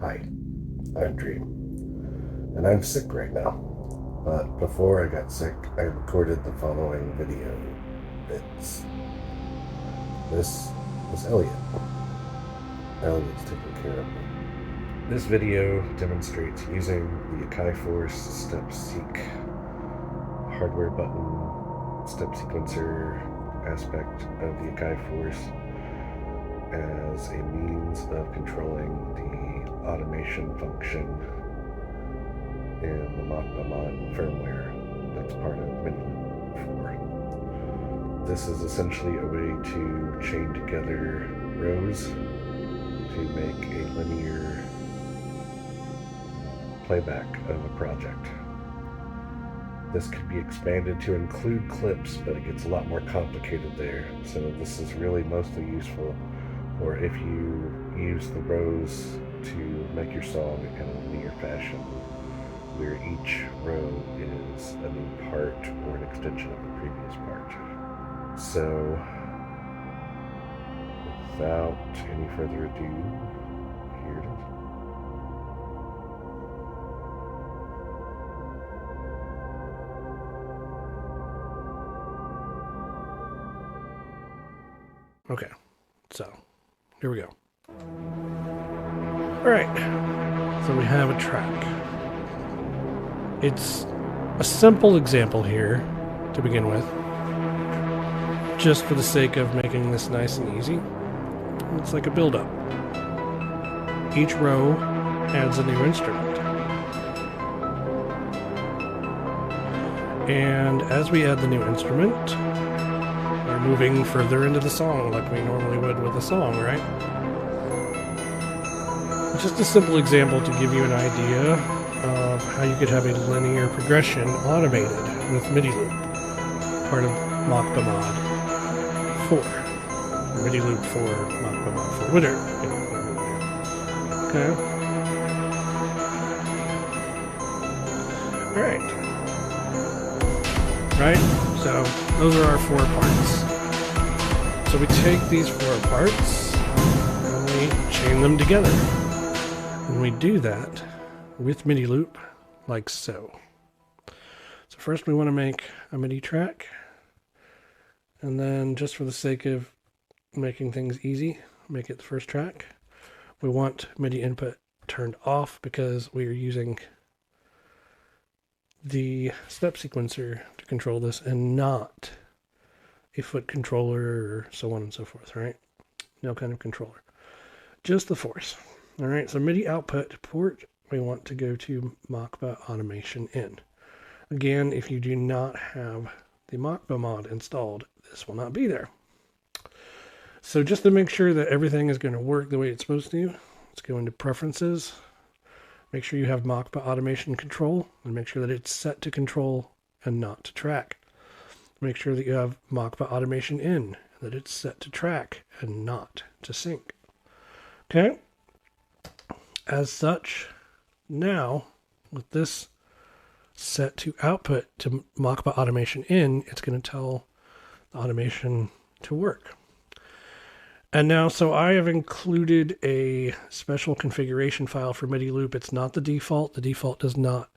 Hi, I'm Dream, and I'm sick right now. But before I got sick, I recorded the following video bits. This is Elliot. Elliot's taking care of me. This video demonstrates using the Akai Force step seek hardware button step sequencer aspect of the Akai Force as a means of controlling the automation function in the MockbaMod firmware that's part of Midiloop 4. This is essentially a way to chain together rows to make a linear playback of a project. This could be expanded to include clips, but it gets a lot more complicated there. So this is really mostly useful for if you use the rows to make your song in a linear fashion, where each row is a new part or an extension of the previous part. So, without any further ado, here it is. Okay, so here we go. All right, so we have a track. It's a simple example here to begin with, just for the sake of making this nice and easy. It's like a build-up. Each row adds a new instrument. And as we add the new instrument, we're moving further into the song like we normally would with a song, right? Just a simple example to give you an idea of how you could have a linear progression automated with Midiloop, part of MockbaMod 4. Midiloop 4, MockbaMod 4, whatever. Okay. Alright. Right? So, those are our 4 parts. So we take these 4 parts and we chain them together. And we do that with Midiloop, like so. So first we want to make a MIDI track, and then just for the sake of making things easy, make it the first track. We want MIDI input turned off because we are using the step sequencer to control this and not a foot controller or so on and so forth, right? No kind of controller. Just the force. All right, so MIDI output port, we want to go to Mockba automation in. Again, if you do not have the MockbaMod installed, this will not be there. So just to make sure that everything is going to work the way it's supposed to, let's go into preferences. Make sure you have Mockba automation control and make sure that it's set to control and not to track. Make sure that you have Mockba automation in, that it's set to track and not to sync. Okay. As such, now with this set to output to Mockba automation in, it's going to tell the automation to work. And now, so I have included a special configuration file for Midiloop. It's not the default. The default does not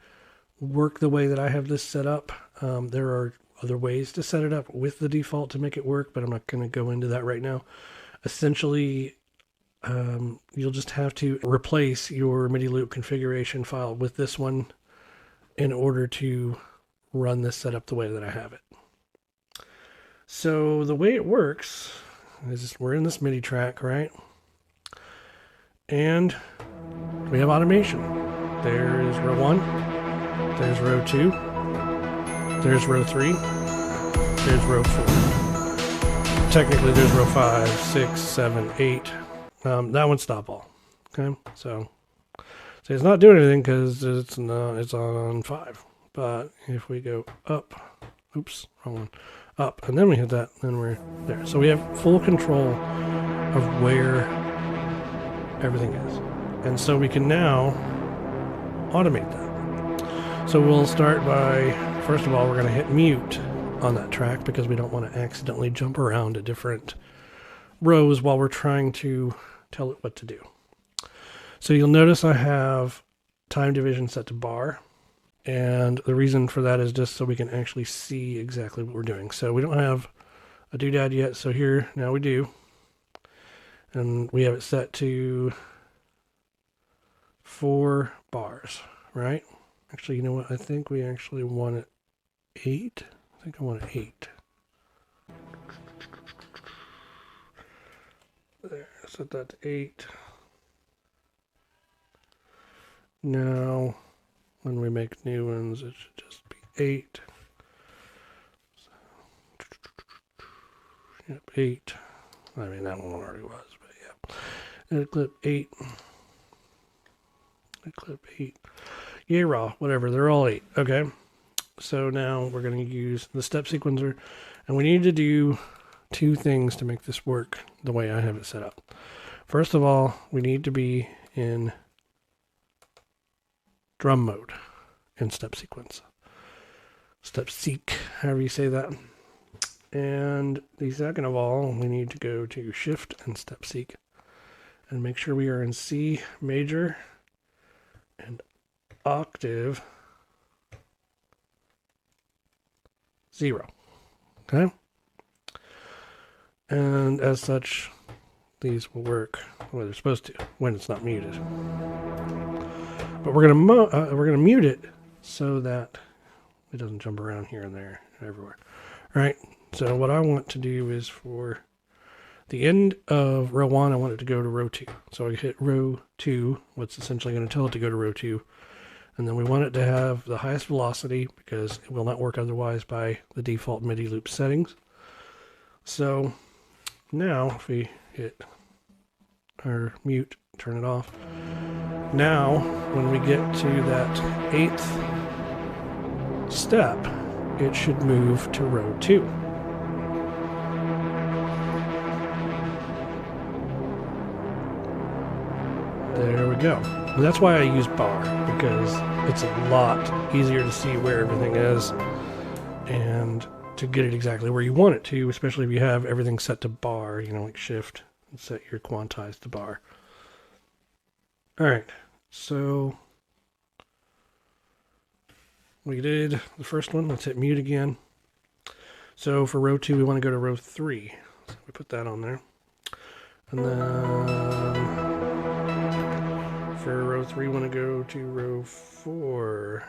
work the way that I have this set up. There are other ways to set it up with the default to make it work, but I'm not going to go into that right now. Essentially, you'll just have to replace your Midiloop configuration file with this one in order to run this setup the way that I have it. So the way it works is we're in this MIDI track, right? And we have automation. There's row 1, there's row 2, there's row 3, there's row 4. Technically there's row 5, 6, 7, 8. That one's stop all. Okay, so it's not doing anything because it's on 5. But if we go up, oops, wrong one, up, and then we hit that, then we're there. So we have full control of where everything is, and so we can now automate that. So we'll start by, first of all, we're going to hit mute on that track because we don't want to accidentally jump around to different rows while we're trying to tell it what to do. So you'll notice I have time division set to bar. And the reason for that is just so we can actually see exactly what we're doing. So we don't have a doodad yet. So here, now we do. And we have it set to 4 bars, right? Actually, you know what? I think we actually want it 8. I think I want it 8. There, set that to 8. Now, when we make new ones, it should just be 8. Yep, 8. I mean, that one already was, but yeah. And clip 8. Clip 8. Yay, raw, whatever. They're all 8. Okay. So now we're going to use the step sequencer, and we need to do 2 things to make this work the way I have it set up. First of all, we need to be in drum mode in step sequence. Step seek, however you say that. And the second of all, we need to go to shift and step seek and make sure we are in C major and octave 0. Okay? And as such, these will work the way they're supposed to when it's not muted. But we're gonna mute it so that it doesn't jump around here and there and everywhere. All right. So what I want to do is for the end of row 1, I want it to go to row 2. So I hit row 2, what's essentially going to tell it to go to row 2. And then we want it to have the highest velocity because it will not work otherwise by the default MIDI loop settings. So now if we hit our mute, turn it off. Now when we get to that 8th step, it should move to row 2. There we go. And that's why I use bar, because it's a lot easier to see where everything is and to get it exactly where you want it to, especially if you have everything set to bar, you know, like shift and set your quantize to bar. All right, so we did the first one. Let's hit mute again. So for row 2, we want to go to row 3. So we put that on there. And then for row 3, want to go to row 4.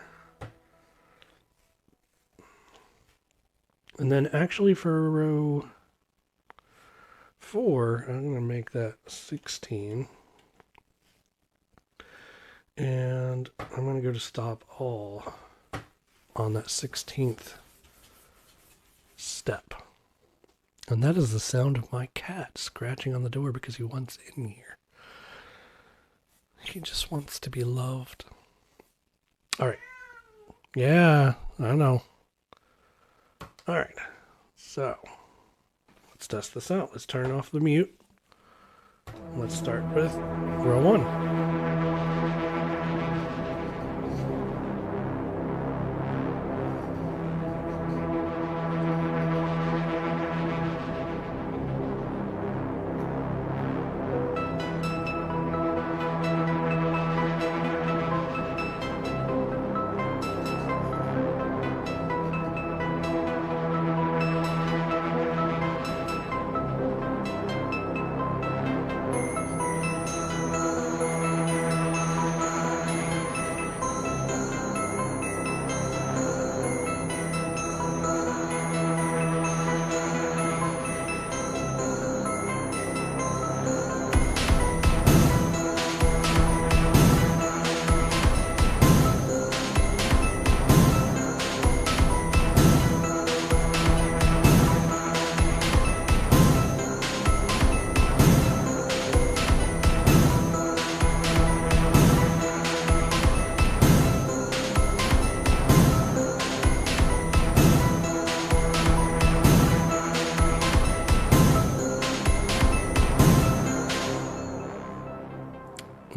And then actually for row 4, I'm going to make that 16. And I'm going to go to stop all on that 16th step. And that is the sound of my cat scratching on the door because he wants in here. He just wants to be loved. All right. Yeah, I know. All right. So let's test this out. Let's turn off the mute. Let's start with row 1.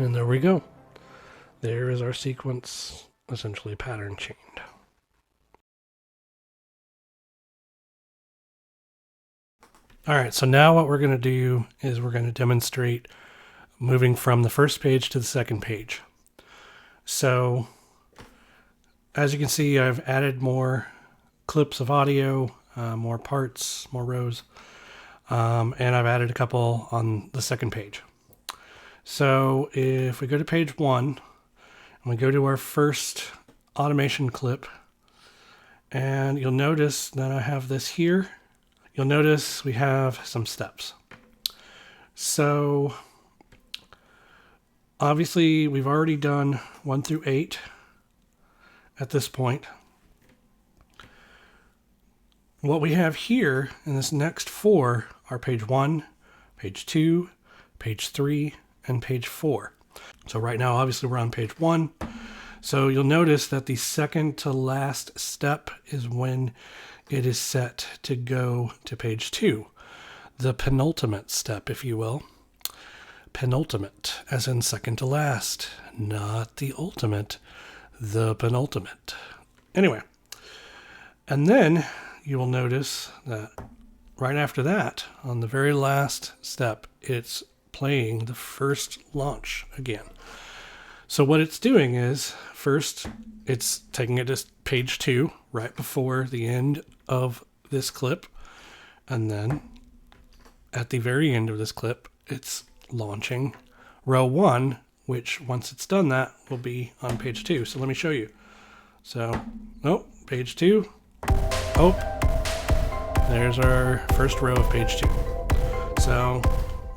And there we go. There is our sequence, essentially pattern chained. All right, so now what we're going to do is we're going to demonstrate moving from the first page to the second page. So as you can see, I've added more clips of audio, more parts, more rows, and I've added a couple on the second page. So if we go to page 1, and we go to our first automation clip, and you'll notice that I have this here. You'll notice we have some steps. So obviously we've already done 1 through 8 at this point. What we have here in this next 4 are page 1, page 2, page 3, and page 4. So right now, obviously, we're on page 1. So you'll notice that the second to last step is when it is set to go to page 2. The penultimate step, if you will. Penultimate, as in second to last, not the ultimate, the penultimate. Anyway, and then you will notice that right after that, on the very last step, it's playing the first launch again. So what it's doing is, first, it's taking it to page 2, right before the end of this clip. And then, at the very end of this clip, it's launching row 1, which, once it's done that, will be on page 2. So let me show you. So, page 2. There's our first row of page 2. So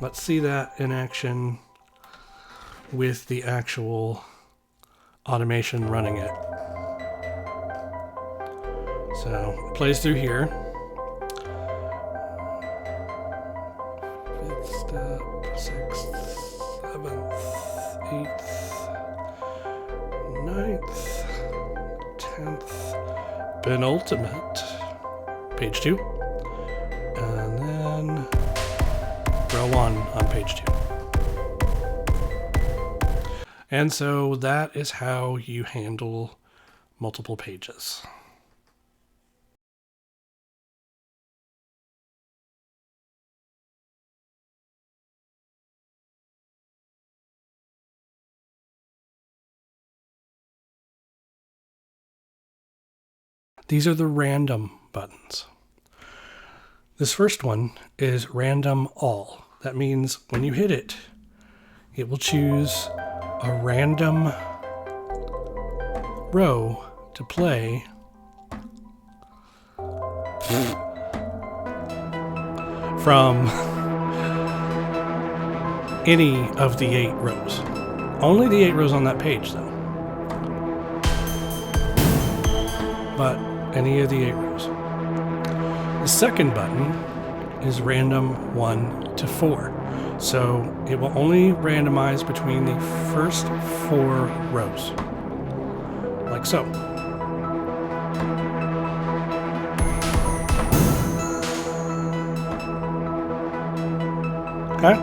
let's see that in action with the actual automation running it. So it plays through here. 5th step, 6th, 7th, 8th, 9th, 10th, penultimate, page 2. And then row 1 on page 2. And so that is how you handle multiple pages. These are the random buttons. This first one is random all. That means when you hit it, it will choose a random row to play from any of the 8 rows. Only the 8 rows on that page, though. But any of the 8 rows. The second button is random 1 to 4. So it will only randomize between the first 4 rows. Like so. Okay.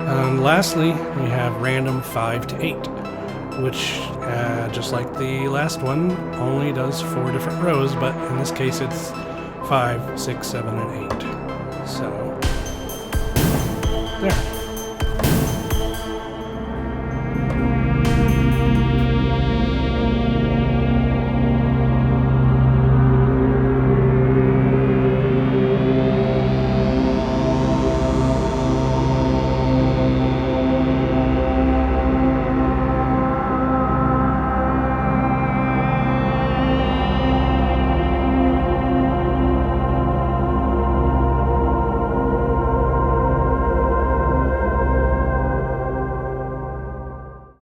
And lastly, we have random 5 to 8, which, just like the last one, only does 4 different rows, but in this case it's 5, 6, 7, and 8. So, there.